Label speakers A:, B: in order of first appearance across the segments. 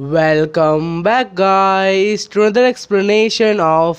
A: Welcome back guys to another explanation of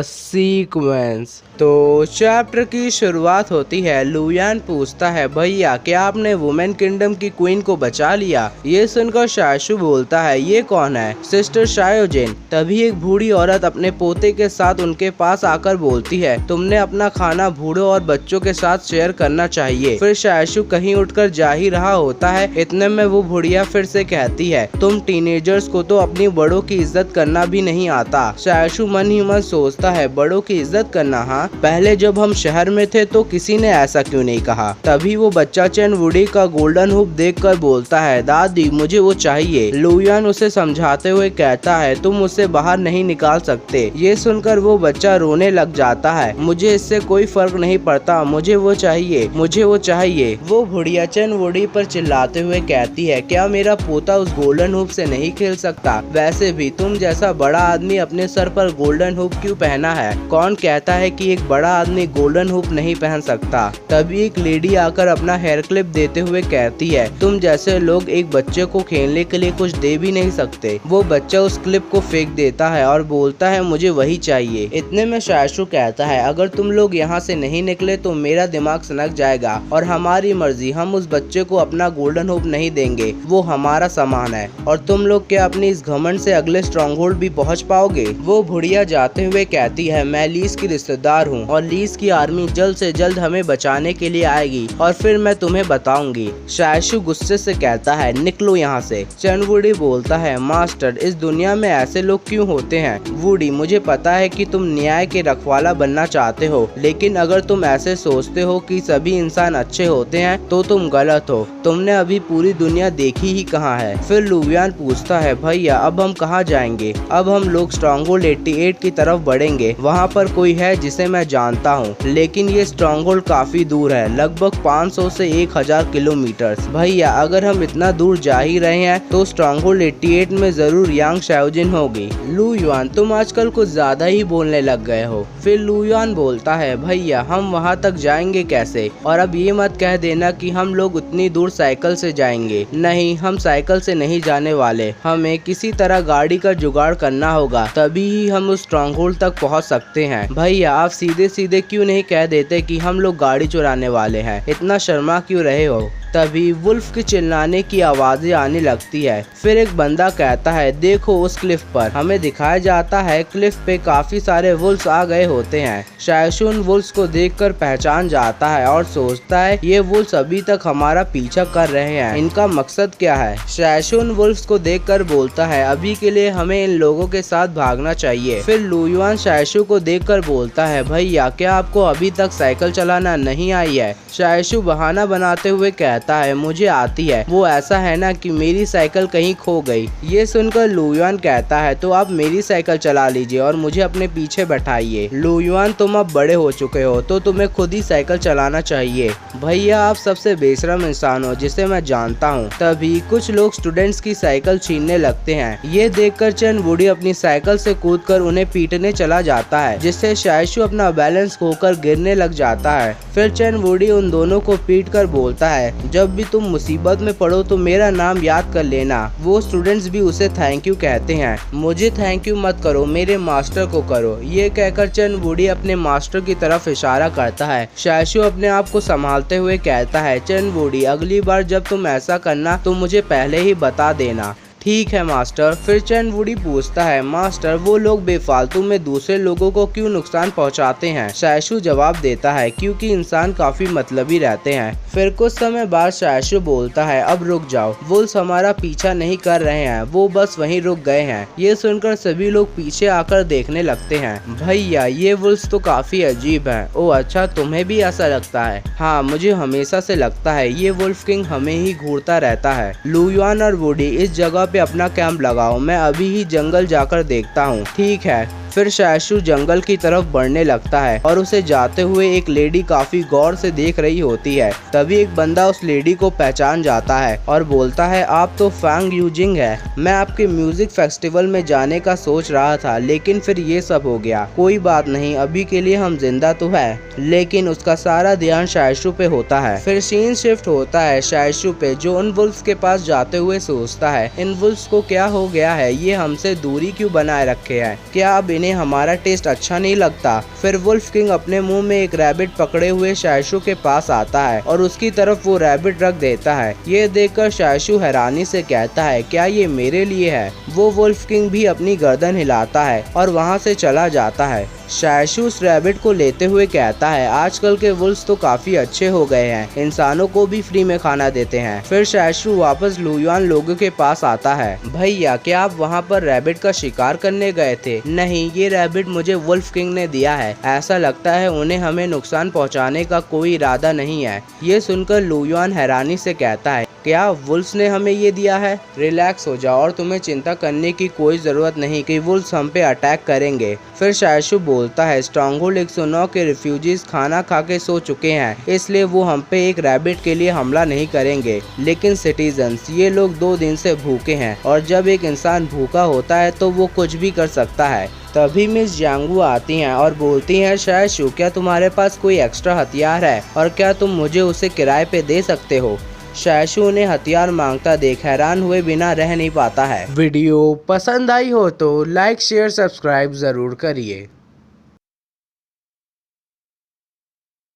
A: sequence। तो chapter की शुरुआत होती है। लुयान पूछता है, भैया क्या आपने वुमेन किंगडम की क्वीन को बचा लिया? ये सुनकर शायशु बोलता है, ये कौन है? सिस्टर शायोजेन। तभी एक बूढ़ी औरत अपने पोते के साथ उनके पास आकर बोलती है, तुमने अपना खाना बूढ़ों और बच्चों के साथ शेयर करना चाहिए। फिर शायशु कहीं उठकर जा ही रहा होता है, इतने में वो बुढ़िया फिर से कहती है, तुम टीनेजर्स को तो अपनी बड़ों की इज्जत करना भी नहीं आता। शायशु मन ही मन सोचता है, बड़ों की इज्जत करना? हाँ, पहले जब हम शहर में थे तो किसी ने ऐसा क्यों नहीं कहा। तभी वो बच्चा चैन वुडी का गोल्डन हुप देखकर बोलता है, दादी मुझे वो चाहिए। लुयान उसे समझाते हुए कहता है, तुम उसे बाहर नहीं निकाल सकते। ये सुनकर वो बच्चा रोने लग जाता है, मुझे इससे कोई फर्क नहीं पड़ता, मुझे वो चाहिए, मुझे वो चाहिए। वो बुढ़िया चैन वुडी पर चिल्लाते हुए कहती है, क्या मेरा पोता उस गोल्डन हुप से नहीं खेल सकता? वैसे भी तुम जैसा बड़ा आदमी अपने सर पर गोल्डन हुप क्यों पहना है? कौन कहता है कि एक बड़ा आदमी गोल्डन हुप नहीं पहन सकता? तभी एक लेडी आकर अपना हेयर क्लिप देते हुए कहती है, तुम जैसे लोग एक बच्चे को खेलने के लिए कुछ दे भी नहीं सकते। वो बच्चा उस क्लिप को फेंक देता है और बोलता है, मुझे वही चाहिए। इतने में शायशु कहता है, अगर तुम लोग यहाँ से नहीं निकले तो मेरा दिमाग सनक जाएगा और हमारी मर्जी, हम उस बच्चे को अपना गोल्डन हुप नहीं देंगे, वो हमारा सामान है। और तुम लोग क्या अपनी इस घमंड से अगले स्ट्रॉन्ग होल्ड भी पहुँच पाओगे? वो बुढ़िया जाते हुए कहती है, मैं लीज की रिश्तेदार हूँ और लीज की आर्मी जल्द से जल्द हमें बचाने के लिए आएगी और फिर मैं तुम्हें बताऊंगी। शायशु गुस्से से कहता है, निकलो यहाँ से। चैन वुडी बोलता है, मास्टर इस दुनिया में ऐसे लोग क्यों होते हैं? वुडी मुझे पता है कि तुम न्याय के रखवाला बनना चाहते हो, लेकिन अगर तुम ऐसे सोचते हो कि सभी इंसान अच्छे होते हैं तो तुम गलत हो। तुमने अभी पूरी दुनिया देखी ही कहाँ है। फिर लुयान पूछता है, भैया अब हम कहाँ जाएंगे? अब हम लोग स्ट्रॉन्ग होल्ड 88 की तरफ बढ़ेंगे। वहाँ पर कोई है जिसे मैं जानता हूँ, लेकिन ये स्ट्रॉन्ग होल्ड काफी दूर है, लगभग 500 से 1000 किलोमीटर। भैया अगर हम इतना दूर जा ही रहे हैं तो स्ट्रॉन्ग होल्ड 88 में जरूर यांग शाओजिन होगी। लुयान तुम आजकल कुछ ज्यादा ही बोलने लग गए हो। फिर लुयान बोलता है, भैया हम वहाँ तक जाएंगे कैसे? और अब ये मत कह देना कि हम लोग उतनी दूर साइकिल से जाएंगे। नहीं, हम साइकिल से नहीं जाने वाले, हमें किसी तरह गाड़ी का जुगाड़ करना होगा, तभी ही हम उस स्ट्रॉन्ग होल्ड तक पहुँच सकते हैं। भैया आप सीधे सीधे क्यों नहीं कह देते कि हम लोग गाड़ी चुराने वाले हैं? इतना शर्मा क्यों रहे हो? तभी वुल्फ के चिल्लाने की आवाजें आने लगती है। फिर एक बंदा कहता है, देखो उस क्लिफ पर। हमें दिखाया जाता है क्लिफ पे काफी सारे वुल्फ्स आ गए होते हैं। शायशु उन वुल्फ्स को देखकर पहचान जाता है और सोचता है, ये वुल्फ्स अभी तक हमारा पीछा कर रहे हैं, इनका मकसद क्या है? शायशु उन वुल्फ्स को देखकर बोलता है, अभी के लिए हमें इन लोगों के साथ भागना चाहिए। फिर लुयान शायशु को देखकर बोलता है, भैया क्या आपको अभी तक साइकिल चलाना नहीं आई है? शायशु बहाना बनाते हुए कहता है, मुझे आती है, वो ऐसा है ना कि मेरी साइकिल कहीं खो गई। ये सुनकर लुयान कहता है, तो आप मेरी साइकिल चला लीजिए और मुझे अपने पीछे बैठाइए। लुयान तुम अब बड़े हो चुके हो तो तुम्हें खुद ही साइकिल चलाना चाहिए। भैया आप सबसे बेशरम इंसान हो जिसे मैं जानता हूँ। तभी कुछ लोग स्टूडेंट्स की साइकिल छीनने लगते हैं। ये देखकर चैन वुडी अपनी साइकिल से कूदकर उन्हें पीटने चला जाता है, जिससे शायशु अपना बैलेंस खोकर गिरने लग जाता है। फिर चैन वुडी उन दोनों को पीट कर बोलता है, जब भी तुम मुसीबत में पड़ो तो मेरा नाम याद कर लेना। वो स्टूडेंट्स भी उसे थैंक यू कहते हैं। मुझे थैंक यू मत करो, मेरे मास्टर को करो। ये कहकर चैन वुडी अपने मास्टर की तरफ इशारा करता है। शायशु अपने आप को संभालते हुए कहता है, चैन वुडी अगली बार जब तुम ऐसा करना तो मुझे पहले ही बता देना। ठीक है मास्टर। फिर चैन वुडी पूछता है, मास्टर वो लोग बेफालतू में दूसरे लोगों को क्यों नुकसान पहुंचाते हैं? शायशु जवाब देता है, क्योंकि इंसान काफी मतलबी रहते हैं। फिर कुछ समय बाद शायशु बोलता है, अब रुक जाओ, वुल्फ्स हमारा पीछा नहीं कर रहे हैं, वो बस वहीं रुक गए हैं। ये सुनकर सभी लोग पीछे आकर देखने लगते हैं। भैया ये वुल्फ्स तो काफी अजीब हैं। ओह अच्छा, तुम्हें भी ऐसा लगता है? हाँ मुझे हमेशा से लगता है, ये वुल्फ किंग हमें ही घूरता रहता है। लुयान और वुडी इस जगह पे अपना कैंप लगाओ, मैं अभी ही जंगल जाकर देखता हूँ। ठीक है। फिर शायशु जंगल की तरफ बढ़ने लगता है और उसे जाते हुए एक लेडी काफी गौर से देख रही होती है। तभी एक बंदा उस लेडी को पहचान जाता है और बोलता है, आप तो फैंग यूजिंग है। मैं आपके म्यूजिक फेस्टिवल में जाने का सोच रहा था, लेकिन फिर ये सब हो गया। कोई बात नहीं, अभी के लिए हम जिंदा तो है। लेकिन उसका सारा ध्यान शायशु पे होता है। फिर सीन शिफ्ट होता है शायशु पे, जो उन वुल्फ्स के पास जाते हुए सोचता है, इन वुल्फ्स को क्या हो गया है, ये हमसे दूरी क्यों बनाए रखे हैं, क्या अब इन्हें हमारा टेस्ट अच्छा नहीं लगता। फिर वुल्फ किंग अपने मुंह में एक रैबिट पकड़े हुए शायशु के पास आता है और उसकी तरफ वो रैबिट रख देता है। ये देखकर शायशु हैरानी से कहता है, क्या ये मेरे लिए है। वो वुल्फ किंग भी अपनी गर्दन हिलाता है और वहाँ से चला जाता है। शायशु उस रैबिट को लेते हुए कहता है, आजकल के वुल्फ्स तो काफी अच्छे हो गए हैं, इंसानों को भी फ्री में खाना देते हैं। फिर शायशु वापस लुयान लोगों के पास आता है। भैया, क्या आप वहाँ पर रैबिट का शिकार करने गए थे? नहीं, ये रैबिट मुझे वुल्फ किंग ने दिया है। ऐसा लगता है उन्हें हमें नुकसान पहुँचाने का कोई इरादा नहीं है। ये सुनकर लुयान हैरानी से कहता है, क्या वुल्फ्स ने हमें ये दिया है? रिलैक्स हो जाओ और तुम्हें चिंता करने की कोई जरूरत नहीं कि वुल्फ्स हम पे अटैक करेंगे। फिर शायशु बोलता है, स्ट्रॉन्गहोल्ड 109 के रिफ्यूजीज खाना खा के सो चुके हैं, इसलिए वो हम पे एक रैबिट के लिए हमला नहीं करेंगे। लेकिन सिटीजन्स, ये लोग 2 दिन से भूखे हैं और जब एक इंसान भूखा होता है तो वो कुछ भी कर सकता है। तभी मिस जांगू आती हैं और बोलती हैं, शायशु, क्या तुम्हारे पास कोई एक्स्ट्रा हथियार है और क्या तुम मुझे उसे किराए पे दे सकते हो? शायशु उन्हें हथियार मांगता देख हैरान हुए बिना रह नहीं पाता है। वीडियो पसंद आई हो तो लाइक शेयर सब्सक्राइब जरूर करिए।